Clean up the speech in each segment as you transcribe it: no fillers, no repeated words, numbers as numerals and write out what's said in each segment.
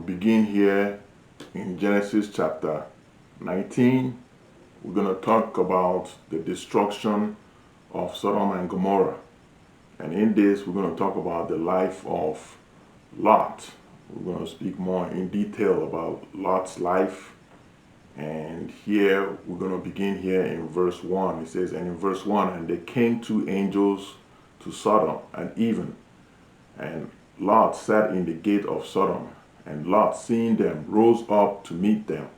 begin here in Genesis chapter 19. We're going to talk about the destruction of Sodom and Gomorrah. And in this, we're going to talk about the life of Lot. We're going to speak more in detail about Lot's life. And here, we're going to begin here in verse 1. It says, and in verse 1, and there came two angels to Sodom and even, and Lot sat in the gate of Sodom. And Lot, seeing them, rose up to meet them.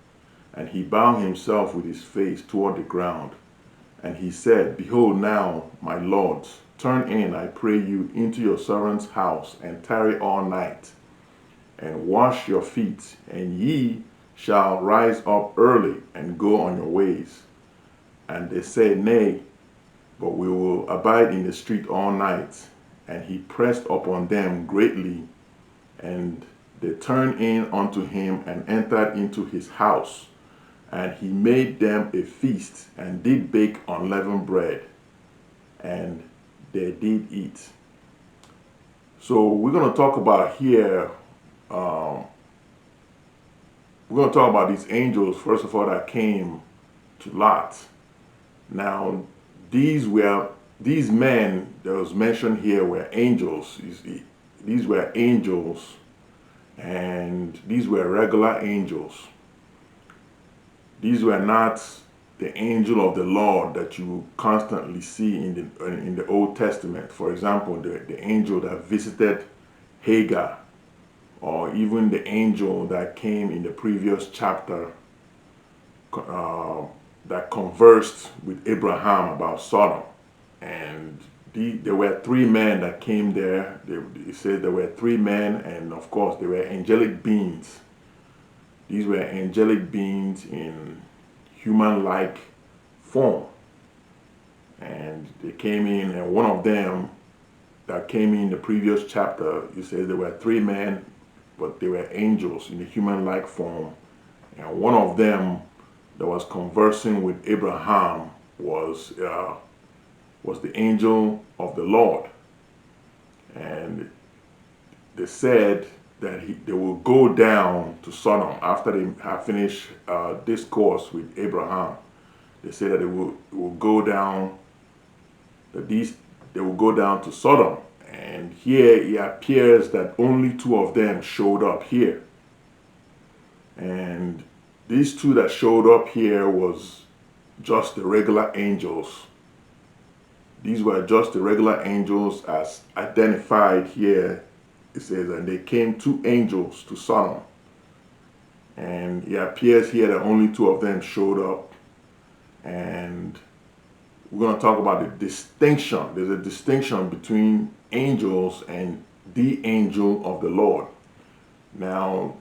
And he bowed himself with his face toward the ground. And he said, Behold now, my lords, turn in, I pray you, into your servant's house, and tarry all night, and wash your feet, and ye shall rise up early, and go on your ways. And they said, Nay, but we will abide in the street all night. And he pressed upon them greatly, and they turned in unto him, and entered into his house. And he made them a feast, and did bake unleavened bread, and they did eat. So we're going to talk about here, we're going to talk about these angels, first of all, that came to Lot. Now, these men that was mentioned here were angels. These were angels, and these were regular angels. These were not the angel of the Lord that you constantly see in the Old Testament. For example, the angel that visited Hagar, or even the angel that came in the previous chapter that conversed with Abraham about Sodom. And there were three men that came there. It said there were three men, and of course they were angelic beings. These were angelic beings in human-like form. And they came in, and one of them that came in the previous chapter, it says there were three men, but they were angels in the human-like form. And one of them that was conversing with Abraham was the angel of the Lord. And they said that they will go down to Sodom after they have finished discourse with Abraham. They said that they will go down, they will go down to Sodom. And here it appears that only two of them showed up here. And these two that showed up here was just the regular angels. These were just the regular angels as identified here. It says, and they came two angels to Sodom. And it appears here that only two of them showed up. And we're going to talk about the distinction. There's a distinction between angels and the angel of the Lord. Now,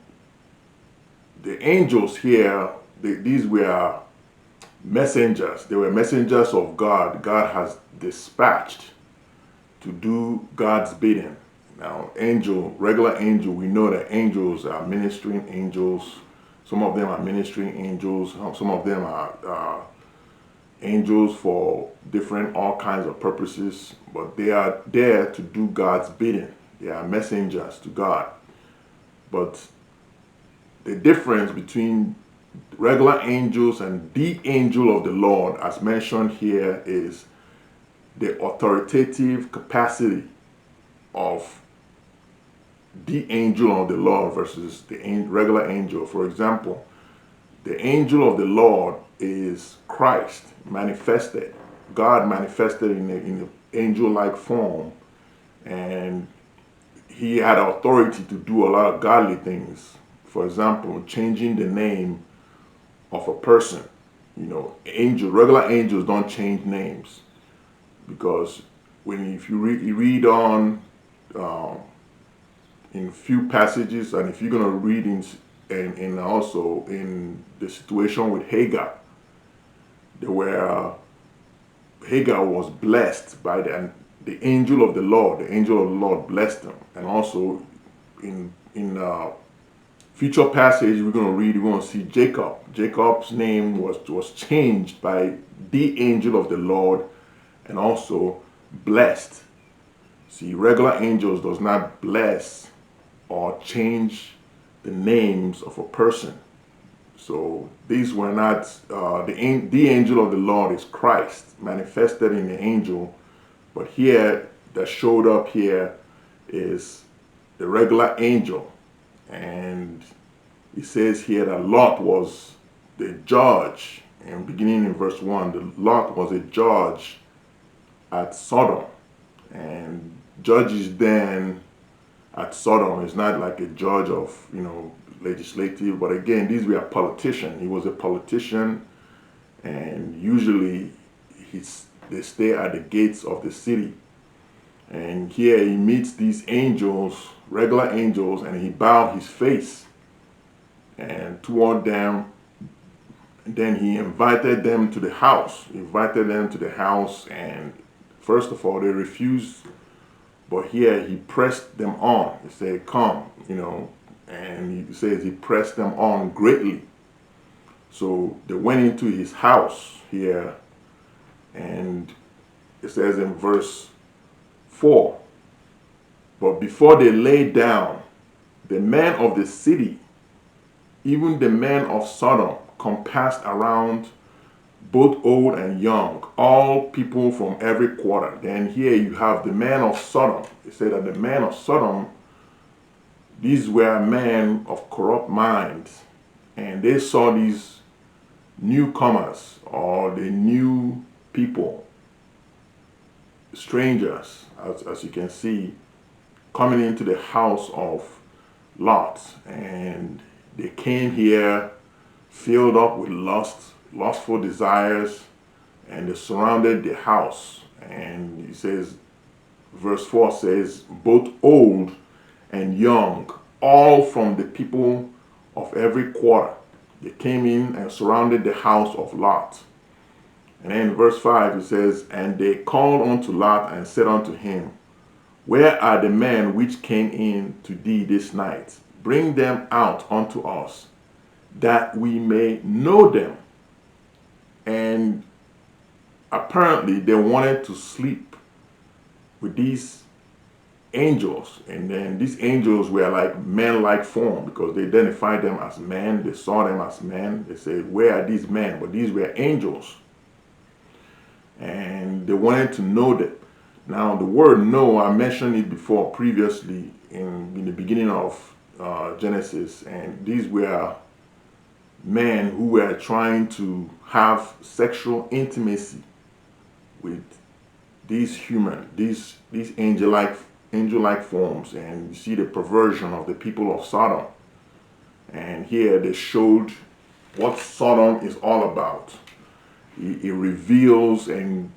the angels here, these were messengers. They were messengers of God. God has dispatched to do God's bidding. Now, regular angel, we know that angels are ministering angels. Some of them are ministering angels. Some of them are angels for all kinds of purposes. But they are there to do God's bidding. They are messengers to God. But the difference between regular angels and the angel of the Lord, as mentioned here, is the authoritative capacity of the angel of the Lord versus the regular angel. For example, the angel of the Lord is Christ manifested. God manifested in an angel-like form, and he had authority to do a lot of godly things. For example, changing the name of a person. Regular angels don't change names, because if you read on in a few passages, and if you're going to read in also in the situation with Hagar, Hagar was blessed by the angel of the Lord. The angel of the Lord blessed them. And also in future passage we're going to read, we're going to see Jacob. Jacob's name was changed by the angel of the Lord, and also blessed. See, regular angels does not bless or change the names of a person. So these were not, the angel of the Lord is Christ, manifested in the angel. But here, that showed up here is the regular angel. And it says here that Lot was the judge. And beginning in verse 1, Lot was a judge at Sodom. And judges then at Sodom is not like a judge of, legislative, but again, these were a politician. He was a politician, and usually they stay at the gates of the city. And here he meets these angels, regular angels, and he bowed his face and toward them. And then he invited them to the house. He invited them to the house, and first of all, they refused. But here he pressed them on. He said, come, and he says he pressed them on greatly. So they went into his house here, and it says in verse 4, but before they lay down, the men of the city, even the men of Sodom, compassed around, both old and young, all people from every quarter. Then here you have the men of Sodom. It said that the men of Sodom, these were men of corrupt minds, and they saw these newcomers, or the new people, strangers, as you can see, coming into the house of Lot. And they came here filled up with lustful desires, and they surrounded the house. And he says, verse 4 says, both old and young, all from the people of every quarter, they came in and surrounded the house of Lot. And then in verse 5 it says, and they called unto Lot and said unto him, where are the men which came in to thee this night? Bring them out unto us, that we may know them. And apparently they wanted to sleep with these angels. And then these angels were like men-like form, because they identified them as men. They saw them as men. They said, where are these men? But these were angels. And they wanted to know them. Now the word know, I mentioned it before previously in the beginning of Genesis. And these were men who were trying to have sexual intimacy with these angel-like forms. And you see the perversion of the people of Sodom. And here they showed what Sodom is all about. It reveals and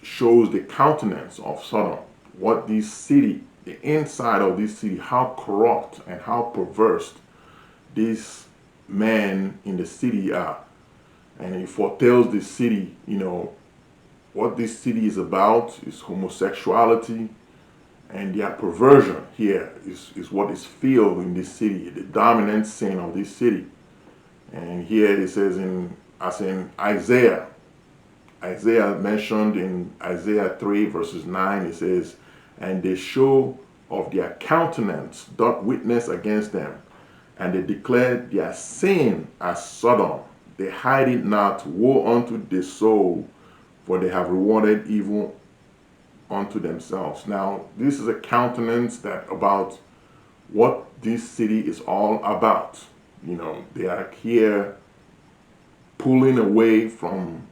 shows the countenance of Sodom, what this city, the inside of this city, how corrupt and how perverse these men in the city are. And it foretells the city, what this city is about is homosexuality, and their perversion here is what is filled in this city, the dominant sin of this city. And here it says as in Isaiah mentioned in Isaiah 3 verses 9, it says, and they show of their countenance doth witness against them, and they declare their sin as Sodom. They hide it not. Woe unto the soul, for they have rewarded evil unto themselves. Now, this is a countenance that about what this city is all about. They are here pulling away from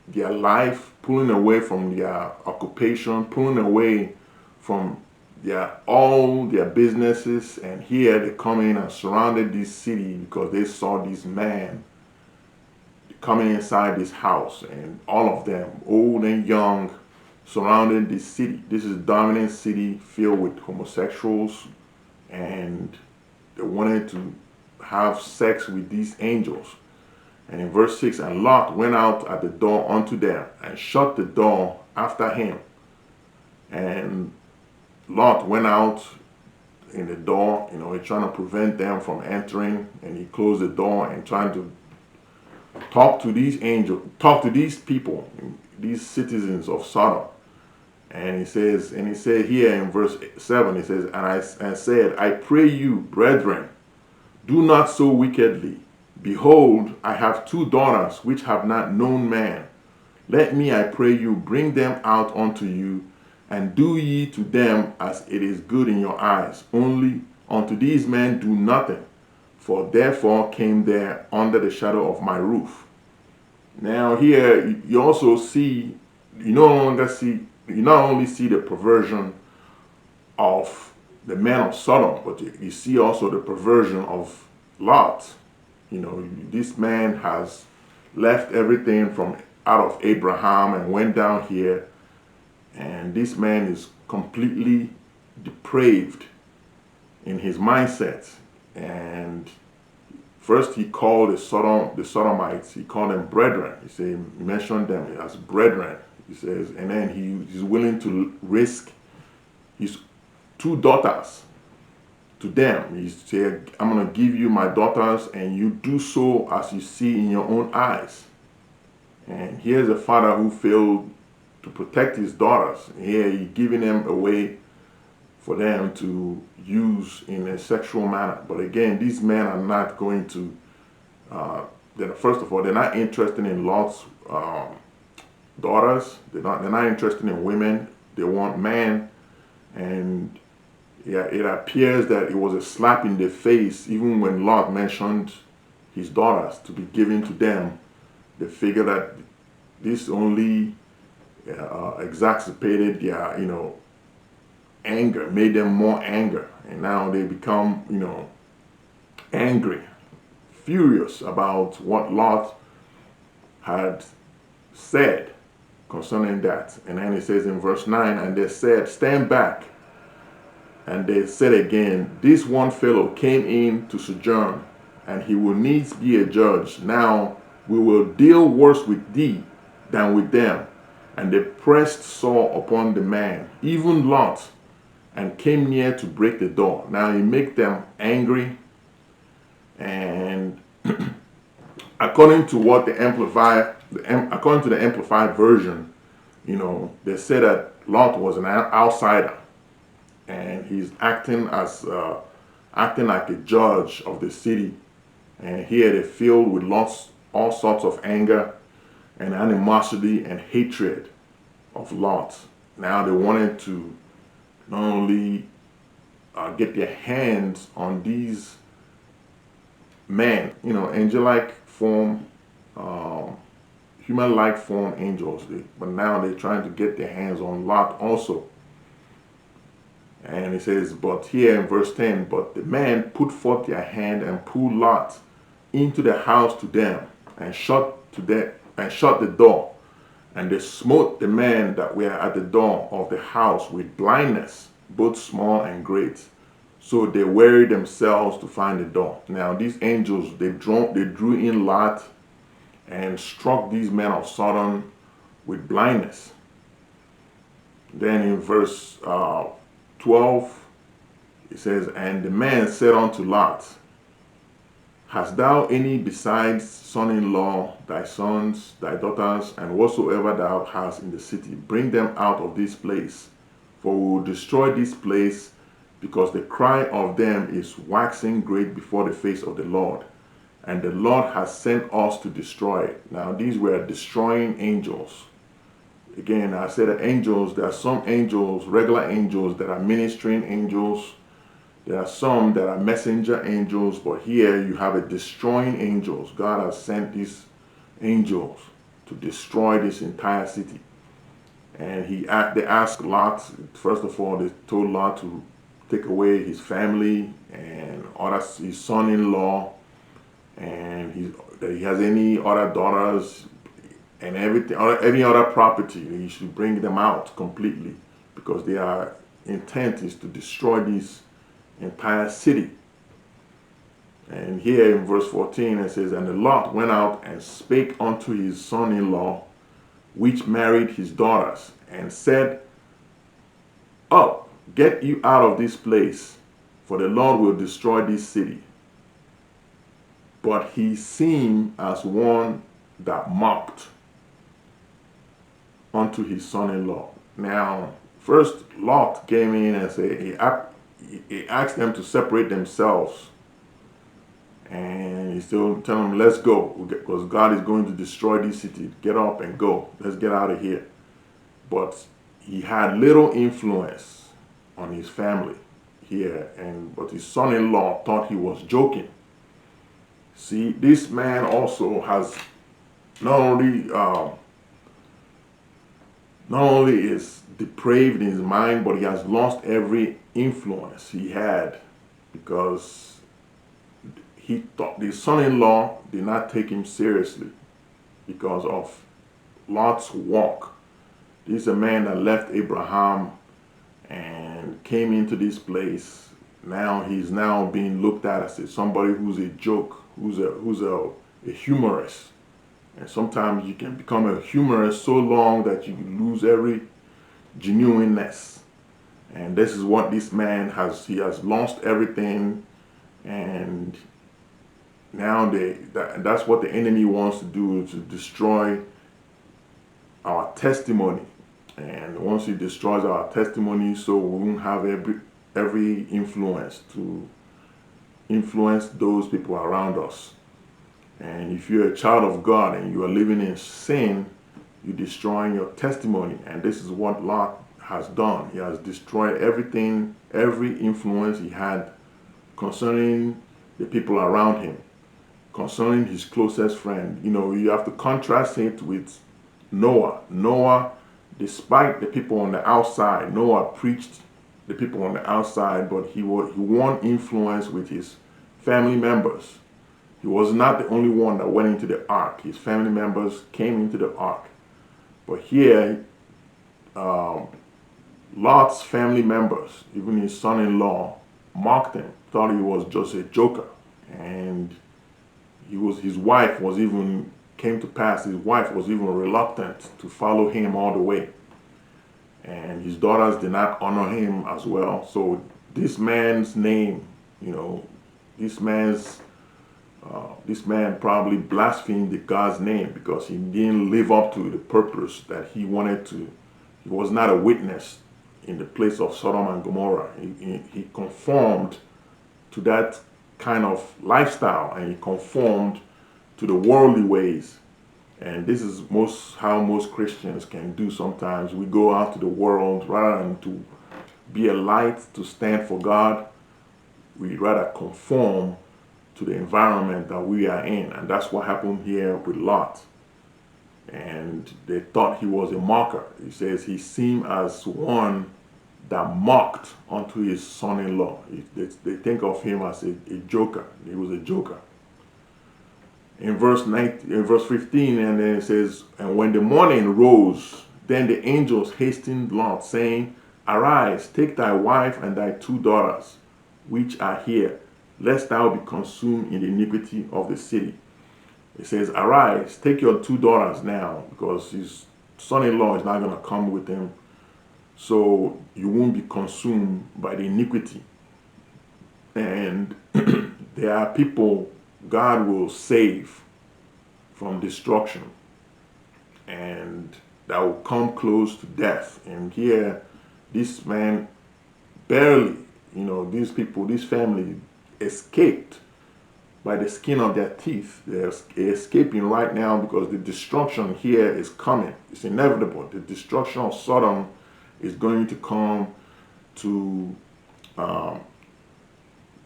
their life, pulling away from their occupation, pulling away from all their businesses. And here they come in and surrounded this city because they saw these men coming inside this house, and all of them, old and young, surrounded this city. This is a dominant city filled with homosexuals, and they wanted to have sex with these angels. And in verse 6, and Lot went out at the door unto them, and shut the door after him. And Lot went out in the door, he's trying to prevent them from entering, and he closed the door and trying to talk to these angels, talk to these people, these citizens of Sodom. And he said here in verse 7, he says, and said, I pray you, brethren, do not so wickedly. Behold, I have 2 daughters which have not known man. Let me, I pray you, bring them out unto you, and do ye to them as it is good in your eyes. Only unto these men do nothing, for therefore came there under the shadow of my roof. Now here you also see, you not only see the perversion of the men of Sodom, but you see also the perversion of Lot. This man has left everything from out of Abraham and went down here, and this man is completely depraved in his mindset. And first he called the Sodomites, he called them brethren. He mentioned them as brethren. He says, and then he's willing to risk his 2 daughters to them. He said, I'm going to give you my daughters, and you do so as you see in your own eyes. And here's a father who failed to protect his daughters. Here he's giving them away for them to use in a sexual manner. But again, these men are not going to, first of all, they're not interested in Lot's daughters. They're not interested in women. They want man. And yeah, it appears that it was a slap in the face. Even when Lot mentioned his daughters to be given to them, they figure that this only exacerbated their, anger, made them more anger. And now they become, angry, furious about what Lot had said concerning that. And then it says in verse 9, and they said, stand back. And they said again, this one fellow came in to sojourn, and he will needs be a judge. Now we will deal worse with thee than with them. And they pressed sore upon the man, even Lot, and came near to break the door. Now he make them angry. And according to the Amplified version, they say that Lot was an outsider, and he's acting like a judge of the city. And here they filled with all sorts of anger and animosity and hatred of Lot. Now they wanted to not only get their hands on these men, angel-like form, human-like form angels, but now they're trying to get their hands on Lot also. And it says, but here in verse 10, but the man put forth their hand and pulled Lot into the house to them, and shut the door. And they smote the men that were at the door of the house with blindness, both small and great. So they wearied themselves to find the door. Now these angels, they drew in Lot and struck these men of Sodom with blindness. Then in verse 12, it says, and the man said unto Lot, hast thou any besides son-in-law, thy sons, thy daughters, and whatsoever thou hast in the city? Bring them out of this place, for we will destroy this place, because the cry of them is waxing great before the face of the Lord. And the Lord has sent us to destroy it. Now these were destroying angels. Again, I said that angels, there are some angels, regular angels, that are ministering angels. There are some that are messenger angels, but here you have a destroying angels. God has sent these angels to destroy this entire city. And they asked Lot, first of all, they told Lot to take away his family and his son-in-law, and that he has any other daughters and everything, any other property. He should bring them out completely, because their intent is to destroy this entire city. And here in verse 14 it says, and the Lot went out and spake unto his son-in-law, which married his daughters, and said, up, get you out of this place, for the Lord will destroy this city. But he seemed as one that mocked unto his son-in-law. Now, First, Lot came in and he asked them to separate themselves. And he still telling them, let's go, because God is going to destroy this city. Get up and go. Let's get out of here. But he had little influence on his family here, but his son-in-law thought he was joking. See, this man also has not only is depraved in his mind, but he has lost every influence he had, because he thought the son-in-law did not take him seriously because of Lot's walk. This is a man that left Abraham and came into this place. Now he's now being looked at as somebody who's a joke, who's a humorist. And sometimes you can become a humorist so long that you lose every genuineness. And this is what this man has. He has lost everything, and now that's what the enemy wants to do, to destroy our testimony. And once he destroys our testimony, so we won't have every influence to influence those people around us. And if you're a child of God and you are living in sin, you're destroying your testimony. And this is what Lot has done. He has destroyed everything, every influence he had concerning the people around him, concerning his closest friend. You know, you have to contrast it with Noah. Noah, despite the people on the outside, Noah preached the people on the outside, but he won influence with his family members. He was not the only one that went into the ark. His family members came into the ark. But here, Lot's family members, even his son-in-law, mocked him, thought he was just a joker. And his wife was even reluctant to follow him all the way. And his daughters did not honor him as well. So this man's name, this man probably blasphemed God's name because he didn't live up to the purpose that he wanted to. He was not a witness in the place of Sodom and Gomorrah. He conformed to that kind of lifestyle, and he conformed to the worldly ways. And this is how most Christians can do sometimes. We go out to the world rather than to be a light, to stand for God. We rather conform to the environment that we are in. And that's what happened here with Lot. And they thought he was a mocker. He says he seemed as one that mocked unto his son-in-law. They think of him as a joker. He was a joker. In verse 15, and then it says, and when the morning rose, then the angels hastened Lot, saying, arise, take thy wife and thy 2 daughters, which are here, lest thou be consumed in the iniquity of the city. It says, arise, take your 2 daughters now, because his son-in-law is not going to come with him, so you won't be consumed by the iniquity. And there are people God will save from destruction, and that will come close to death. And here, this man barely, this family escaped by the skin of their teeth. They're escaping right now because the destruction here is coming. It's inevitable. The destruction of Sodom is going to come to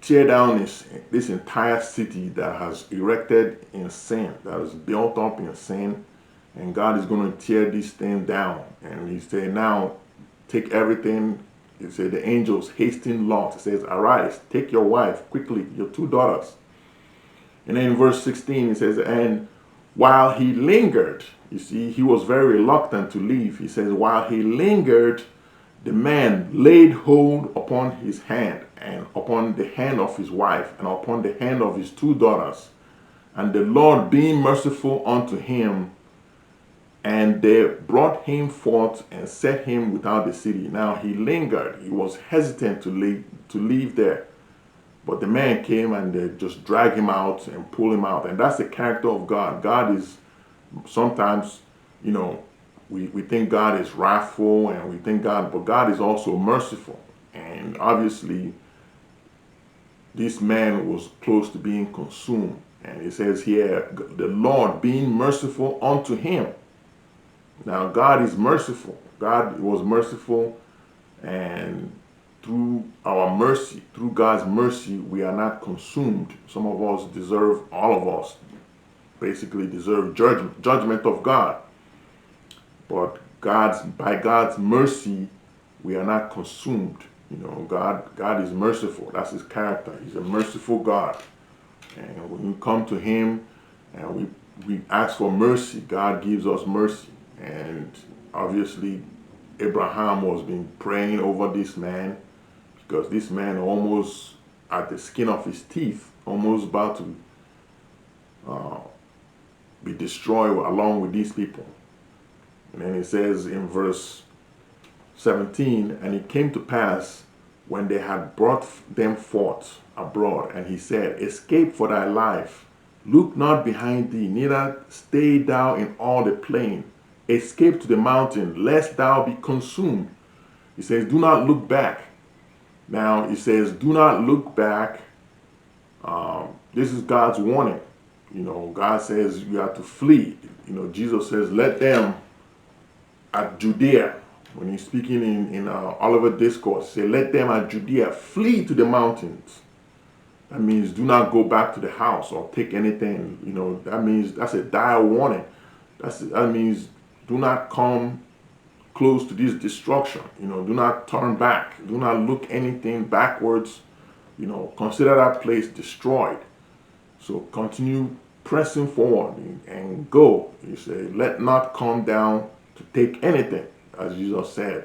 tear down this entire city that has erected in sin, that is built up in sin, and God is going to tear this thing down. And he said, now take everything. He said the angels hasten Lot. He says, arise, take your wife quickly, your 2 daughters. And then in verse 16 it says, and while he lingered, you see, he was very reluctant to leave. He says, while he lingered, the man laid hold upon his hand, and upon the hand of his wife, and upon the hand of his 2 daughters. And the Lord being merciful unto him, and they brought him forth and set him without the city. Now he lingered. He was hesitant to leave there. But the man came and they just dragged him out and pulled him out. And that's the character of God. God is sometimes, we think God is wrathful, and we think but God is also merciful. And obviously, this man was close to being consumed. And it says here, the Lord being merciful unto him. Now, God is merciful. God was merciful, and through our mercy, through God's mercy, we are not consumed. Some of us deserve, all of us basically deserve judgment of God. But by God's mercy, we are not consumed. God is merciful. That's his character. He's a merciful God. And when we come to him and we ask for mercy, God gives us mercy. And obviously, Abraham was been praying over this man, because this man almost at the skin of his teeth, almost about to be destroyed along with these people. And then it says in verse 17, and it came to pass when they had brought them forth abroad, and he said, escape for thy life, look not behind thee, neither stay thou in all the plain, escape to the mountain, lest thou be consumed. He says, do not look back. Now, he says, do not look back. This is God's warning. God says you have to flee. Jesus says, let them at Judea, when he's speaking in Olivet Discourse, say, let them at Judea flee to the mountains. That means do not go back to the house or take anything. That means that's a dire warning. That means do not come close to this destruction. Do not turn back. Do not look anything backwards. Consider that place destroyed. So continue pressing forward and go. You say, let not come down to take anything, as Jesus said.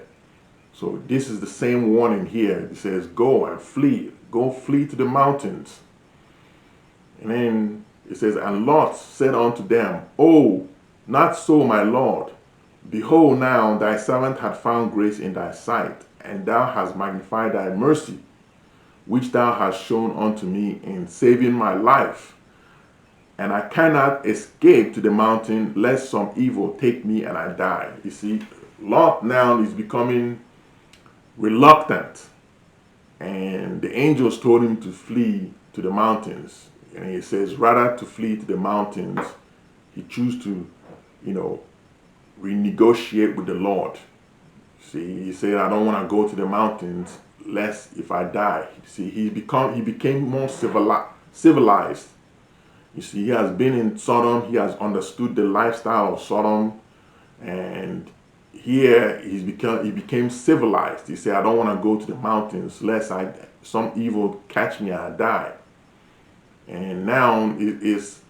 So this is the same warning here. It says, go and flee. Go flee to the mountains. And then it says, and Lot said unto them, oh, not so, my Lord. Behold, now thy servant hath found grace in thy sight, and thou hast magnified thy mercy, which thou hast shown unto me in saving my life. And I cannot escape to the mountain, lest some evil take me and I die. You see, Lot now is becoming reluctant. And the angels told him to flee to the mountains. And he says, rather to flee to the mountains, he chose to, renegotiate with the Lord. See, he said, I don't want to go to the mountains, lest if I die. See, he became more civilized. You see, he has been in Sodom. He has understood the lifestyle of Sodom. And here he became civilized. He said, I don't want to go to the mountains lest some evil catch me and I die. And now it is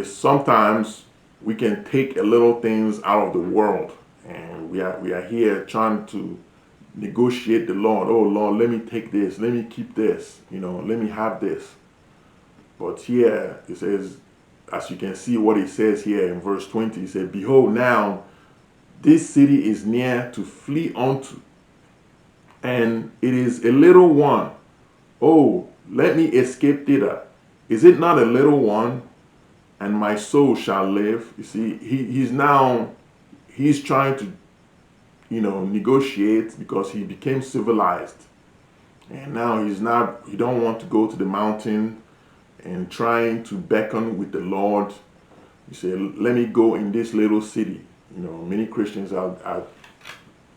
sometimes we can take a little things out of the world. And we are here trying to negotiate the Lord. Oh Lord, let me take this. Let me keep this. Let me have this. But here it says, as you can see what it says here in verse 20, it said, behold, now this city is near to flee unto, and it is a little one. Oh, let me escape thither. Is it not a little one? And my soul shall live. You see, he's trying to, negotiate, because he became civilized. And now he don't want to go to the mountain and trying to beckon with the Lord. You say, let me go in this little city. Many Christians are,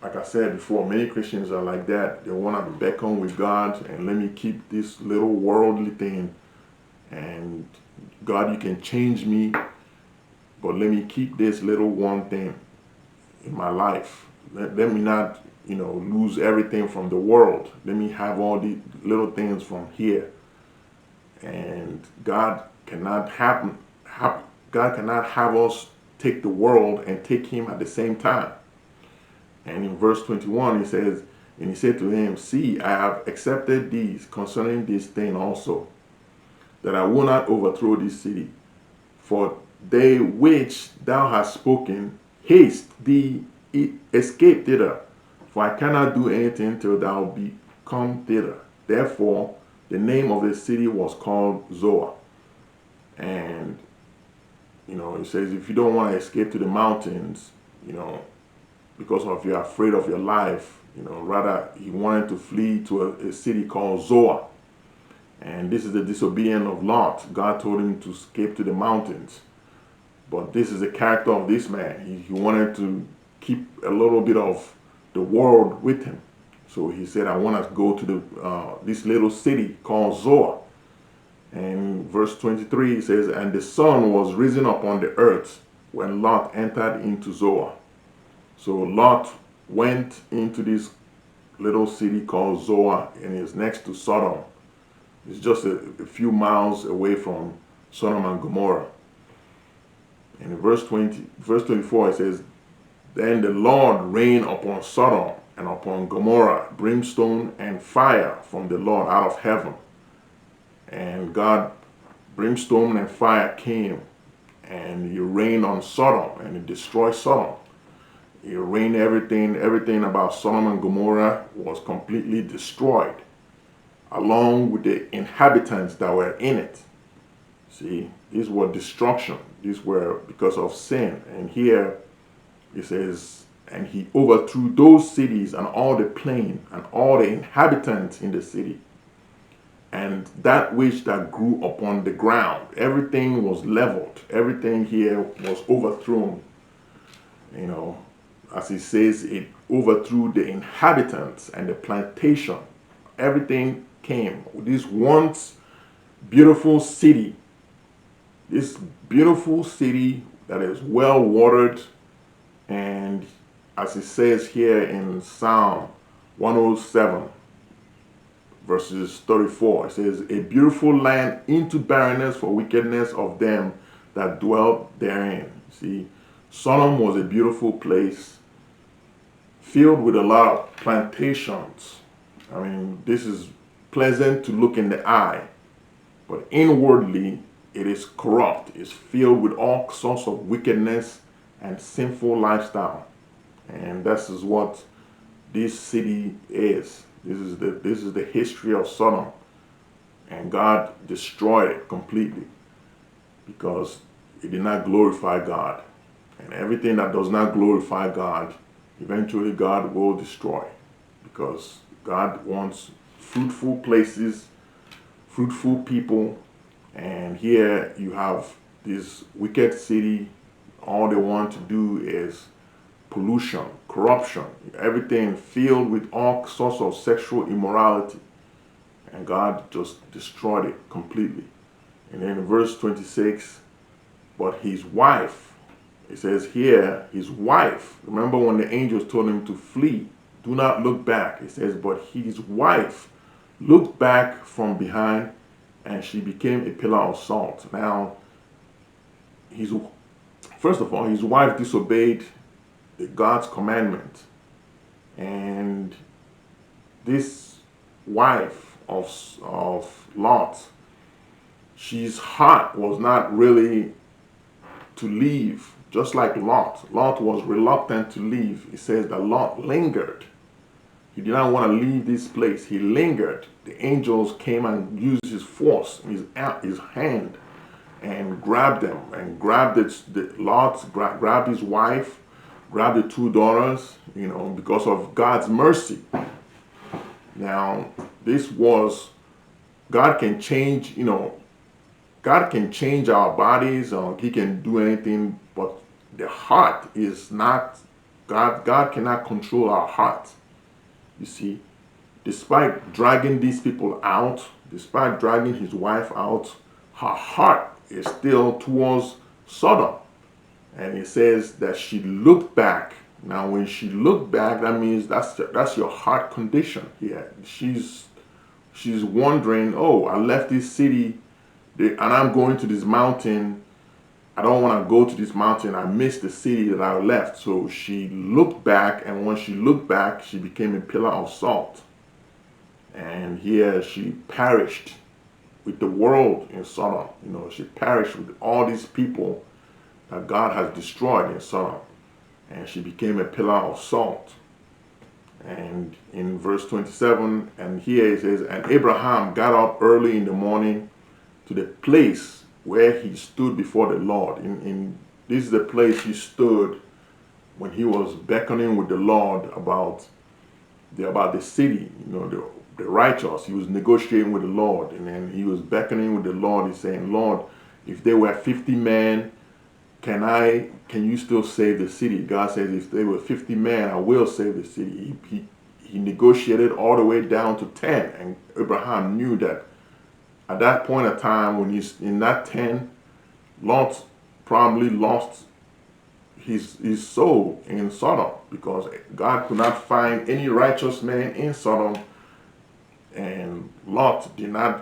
like I said before, many Christians are like that. They want to beckon with God, and let me keep this little worldly thing. And God, you can change me, but let me keep this little one thing in my life. Let me not, lose everything from the world. Let me have all the little things from here. And God cannot have us take the world and take him at the same time. And in verse 21 he says, and he said to him, see, I have accepted these concerning this thing also, that I will not overthrow this city. For they which thou hast spoken, haste thee, escape thither. For I cannot do anything till thou be come thither. Therefore the name of the city was called Zoar. And, it says, if you don't want to escape to the mountains, you know, because of you're afraid of your life, rather he wanted to flee to a city called Zoar. And this is the disobedience of Lot. God told him to escape to the mountains. But this is the character of this man. He wanted to keep a little bit of the world with him. So he said, I want to go to this little city called Zoar. And verse 23 says, and the sun was risen upon the earth when Lot entered into Zoar. So Lot went into this little city called Zoar, and it's next to Sodom. It's just a few miles away from Sodom and Gomorrah. And in verse 24 it says, then the Lord rained upon Sodom and upon Gomorrah brimstone and fire from the Lord out of heaven. And God, brimstone and fire came, and he rained on Sodom, and he destroyed Sodom. He rained everything about Sodom and Gomorrah was completely destroyed, along with the inhabitants that were in it. See, these were destruction. These were because of sin. And here it says, and he overthrew those cities and all the plain and all the inhabitants in the city. And that which that grew upon the ground, everything was leveled. Everything here was overthrown. As it says, it overthrew the inhabitants and the plantation. Everything came. This once beautiful city, this beautiful city that is well watered, and as it says here in Psalm 107, verses 34, it says, a beautiful land into barrenness for wickedness of them that dwell therein. See, Sodom was a beautiful place filled with a lot of plantations. I mean, this is pleasant to look in the eye, but inwardly it is corrupt. It's filled with all sorts of wickedness and sinful lifestyle. And this is what this city is. This is the history of Sodom. And God destroyed it completely because it did not glorify God. And everything that does not glorify God, eventually God will destroy, because God wants fruitful places, fruitful people. And here you have this wicked city. All they want to do is pollution, corruption, everything filled with all sorts of sexual immorality. And God just destroyed it completely. And then in verse 26, but his wife, it says here, his wife, remember when the angels told him to flee, do not look back. It says, but his wife looked back from behind, and she became a pillar of salt. Now, first of all, his wife disobeyed God's commandment. And this wife of Lot, she's heart was not really to leave, just like Lot. Lot was reluctant to leave. It says that Lot lingered. He did not want to leave this place. He lingered. The angels came and used his force, his hand, and grabbed them, and grabbed Lot, grabbed his wife, grabbed the two daughters, because of God's mercy. Now, this was, God can change, God can change our bodies, or he can do anything, but the heart is not, God cannot control our heart. You see, despite dragging these people out, despite dragging his wife out, her heart is still towards Sodom. And it says that she looked back. Now, when she looked back, that means that's your heart condition here. She's wondering, oh, I left this city and I'm going to this mountain. I don't want to go to this mountain. I missed the city that I left. So she looked back, and when she looked back, she became a pillar of salt. And here she perished with the world in Sodom. She perished with all these people that God has destroyed in Sodom. And she became a pillar of salt. And in verse 27, and here it says, and Abraham got up early in the morning to the place where he stood before the Lord. This is the place he stood when he was beckoning with the Lord about the city, the righteous. He was negotiating with the Lord, and then he was beckoning with the Lord. He's saying, Lord, if there were 50 men, can you still save the city? God says, if there were 50 men, I will save the city. He negotiated all the way down to 10, and Abraham knew that at that point of time, when he's in that 10, Lot probably lost his soul in Sodom, because God could not find any righteous man in Sodom, and Lot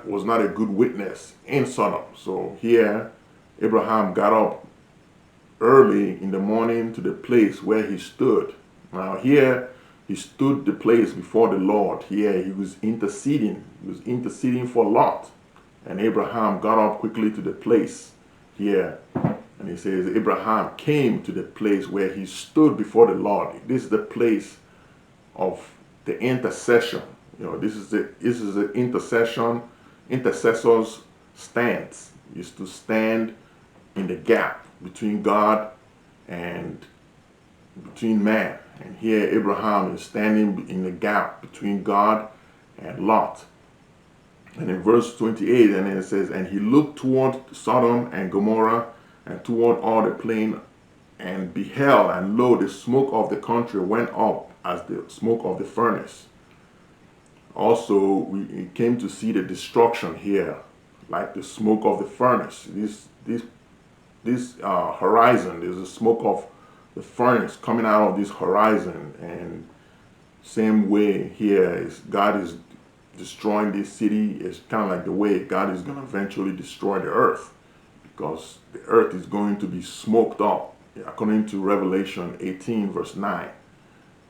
was not a good witness in Sodom. So here Abraham got up early in the morning to the place where he stood. Now here he stood the place before the Lord. Here he was interceding. He was interceding for Lot. And Abraham got up quickly to the place here. And he says, Abraham came to the place where he stood before the Lord. This is the place of the intercession. This is the intercessor's stance. Is to stand in the gap between God and between man. And here Abraham is standing in the gap between God and Lot. And in verse 28, and it says, and he looked toward Sodom and Gomorrah, and toward all the plain, and beheld, and lo, the smoke of the country went up as the smoke of the furnace. Also, we came to see the destruction here, like the smoke of the furnace. This horizon, there's a smoke of the furnace coming out of this horizon. And same way here is God is destroying this city. It's kind of like the way God is going to eventually destroy the earth, because the earth is going to be smoked up, according to Revelation 18 verse 9.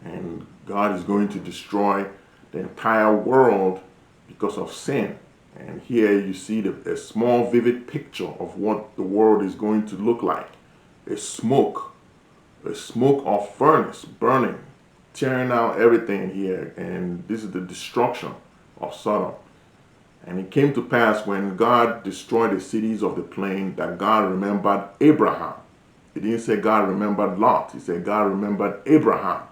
And God is going to destroy the entire world because of sin. And here you see a small vivid picture of what the world is going to look like. A smoke of furnace burning, tearing out everything here. And this is the destruction of Sodom. And it came to pass, when God destroyed the cities of the plain, that God remembered Abraham. He didn't say God remembered Lot. He said God remembered Abraham,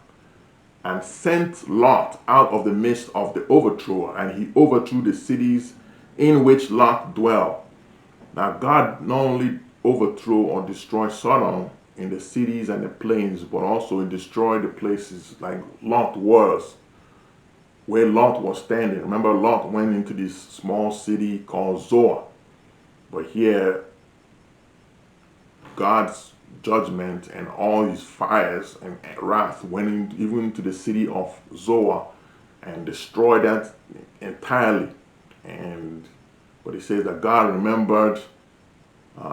and sent Lot out of the midst of the overthrower, and he overthrew the cities in which Lot dwelt. Now God not only overthrew or destroyed Sodom in the cities and the plains, but also he destroyed the places like Lot was, where Lot was standing. Remember, Lot went into this small city called Zoar. But here, God's judgment and all his fires and wrath went even to the city of Zoar and destroyed that entirely. But it says that God remembered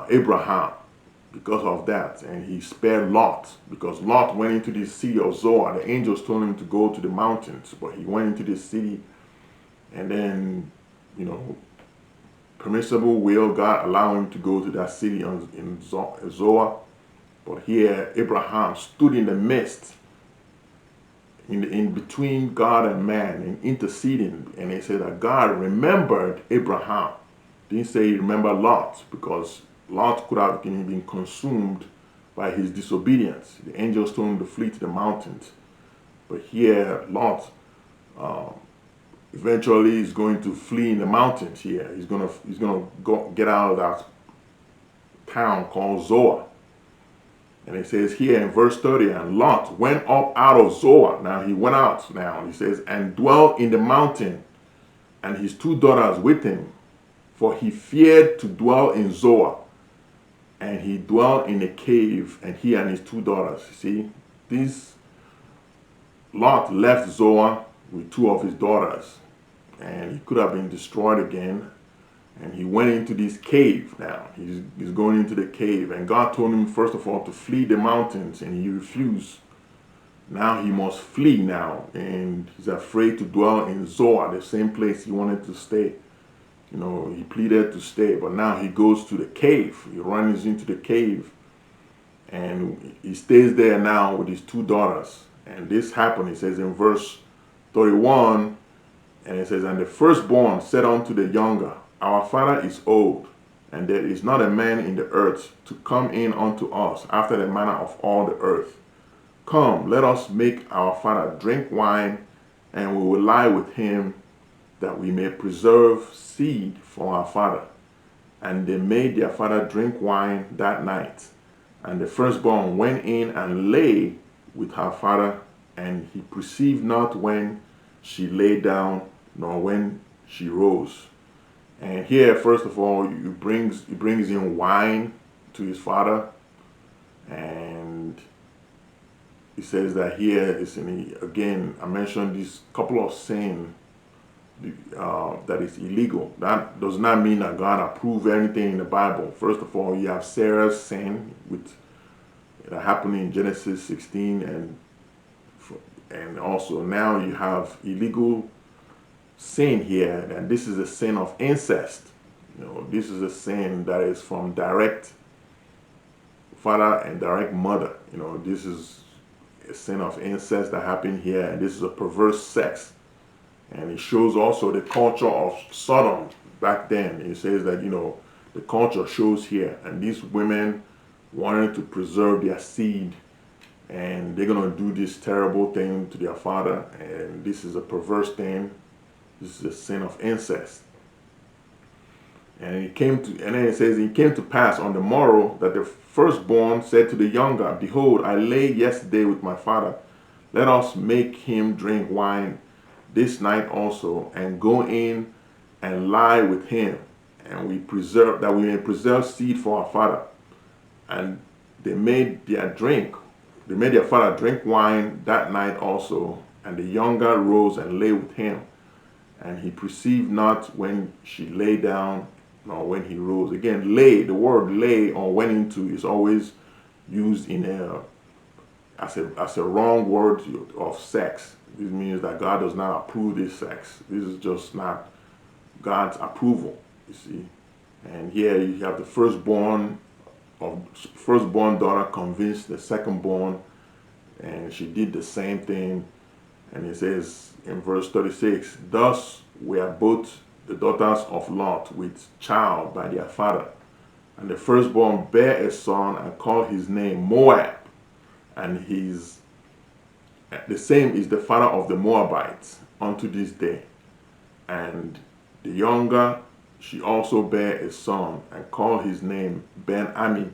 Abraham because of that, and he spared Lot, because Lot went into the city of Zoar. The angels told him to go to the mountains, but he went into this city, and then, permissible will, God allowed him to go to that city in Zoar. But here Abraham stood in the midst, in between God and man, and interceding. And he said that God remembered Abraham. Didn't say he remembered Lot, because Lot could have been consumed by his disobedience. The angels told him to flee to the mountains. But here Lot eventually is going to flee in the mountains here. He's gonna go get out of that town called Zoar. And it says here in verse 30, and Lot went up out of Zoar. Now he went out now. He says, and dwelt in the mountain, and his two daughters with him, for he feared to dwell in Zoar. And he dwelt in a cave, and he and his two daughters. See, Lot left Zoar with two of his daughters, and he could have been destroyed again. And he went into this cave now. He's going into the cave. And God told him, first of all, to flee the mountains. And he refused. Now he must flee now. And he's afraid to dwell in Zoar, the same place he wanted to stay. He pleaded to stay. But now he goes to the cave. He runs into the cave. And he stays there now with his two daughters. And this happened, it says in verse 31. And it says, and the firstborn said unto the younger, our father is old, and there is not a man in the earth to come in unto us after the manner of all the earth. Come, let us make our father drink wine, and we will lie with him, that we may preserve seed for our father. And they made their father drink wine that night. And the firstborn went in and lay with her father, and he perceived not when she lay down, nor when she rose. And here, first of all, he brings in wine to his father, and he says that here is again, I mentioned this couple of sin that is illegal. That does not mean that God approved anything in the Bible. First of all, you have Sarah's sin, that happened in Genesis 16, and also now you have illegal sin here, and this is a sin of incest. This is a sin that is from direct father and direct mother. This is a sin of incest that happened here, and this is a perverse sex. And it shows also the culture of Sodom back then. It says that, the culture shows here. And these women wanted to preserve their seed. And they're going to do this terrible thing to their father. And this is a perverse thing. This is a sin of incest. And then it says, it came to pass on the morrow that the firstborn said to the younger, Behold, I lay yesterday with my father. Let us make him drink wine this night also, and go in and lie with him, and we may preserve seed for our father. And they made their father drink wine that night also, and the younger rose and lay with him, and he perceived not when she lay down, nor when he rose. Again, lay, the word lay or went into is always used as a wrong word of sex. This means that God does not approve this sex. This is just not God's approval, you see. And here you have the firstborn daughter convinced the secondborn, and she did the same thing. And it says in verse 36, Thus were both the daughters of Lot with child by their father. And the firstborn bare a son and called his name Moab. And the same is the father of the Moabites unto this day. And the younger, she also bare a son and called his name Ben-Ami.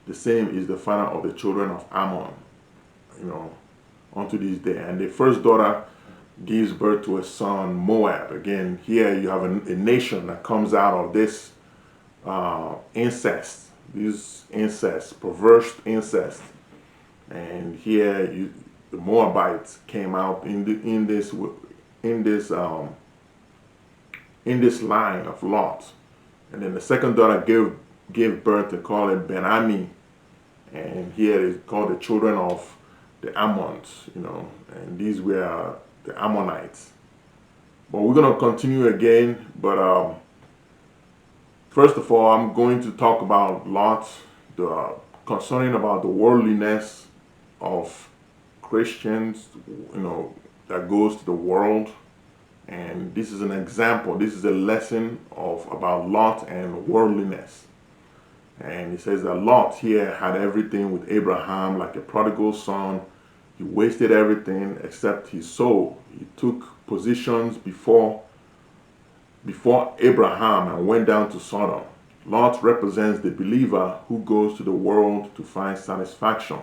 The same is the father of the children of Ammon, unto this day. And the first daughter gives birth to a son, Moab. Again, here you have a nation that comes out of this incest, perverse incest. And here the Moabites came out in this line of Lot. And then the second daughter gave birth to call it Ben-Ami. And here it's called the children of the Ammons, and these were the Ammonites. But we're going to continue again. But first of all, I'm going to talk about Lot, concerning about the worldliness of Christians, that goes to the world. And this is an example. This is a lesson about Lot and worldliness. And it says that Lot here had everything with Abraham, like a prodigal son. He wasted everything except his soul. He took positions before Abraham and went down to Sodom. Lot represents the believer who goes to the world to find satisfaction.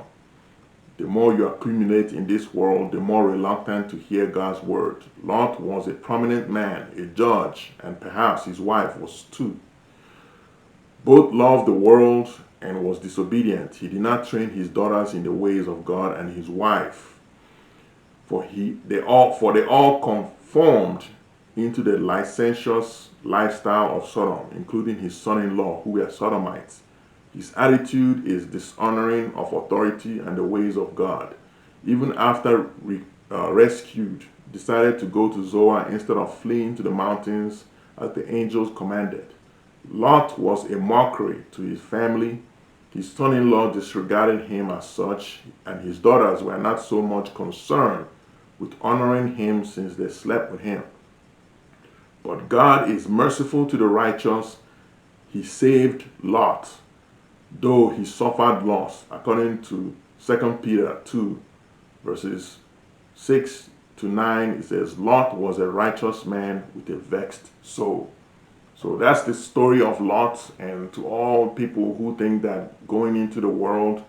The more you accumulate in this world, the more reluctant to hear God's word. Lot was a prominent man, a judge, and perhaps his wife was too. Both loved the world and was disobedient. He did not train his daughters in the ways of God and his wife. For they all conformed into the licentious lifestyle of Sodom, including his son-in-law, who were Sodomites. His attitude is dishonoring of authority and the ways of God. Even after rescued, decided to go to Zoar instead of fleeing to the mountains as the angels commanded. Lot was a mockery to his family. His son-in-law disregarded him as such, and his daughters were not so much concerned with honoring him since they slept with him. But God is merciful to the righteous. He saved Lot, though he suffered loss, according to 2 Peter 2, Verses 6 to 9, it says, Lot was a righteous man with a vexed soul. So that's the story of Lot, and to all people who think that going into the world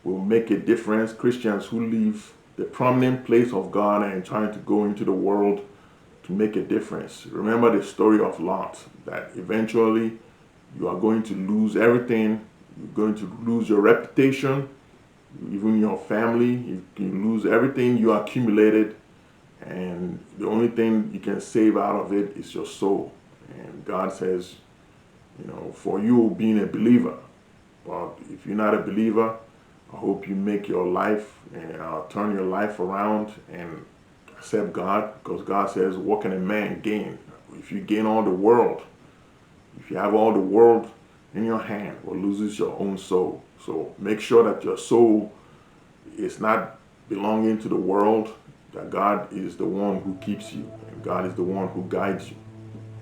will make a difference, Christians who leave the prominent place of God and trying to go into the world to make a difference. Remember the story of Lot, that eventually you are going to lose everything. You're going to lose your reputation, even your family. You can lose everything you accumulated, and the only thing you can save out of it is your soul. And God says, for you being a believer, but if you're not a believer, I hope you make your life and turn your life around and accept God, because God says, what can a man gain? If you gain all the world, if you have all the world in your hand, or loses your own soul. So make sure that your soul is not belonging to the world, that God is the one who keeps you, and God is the one who guides you,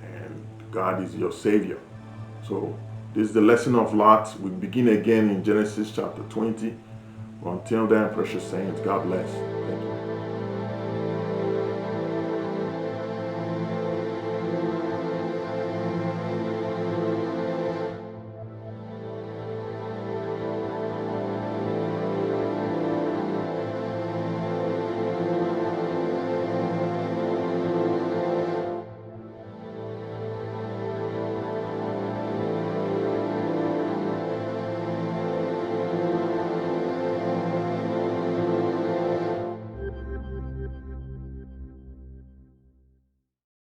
and God is your Savior. So this is the lesson of Lot. We begin again in Genesis chapter 20. Until then, precious saints, God bless. Thank you.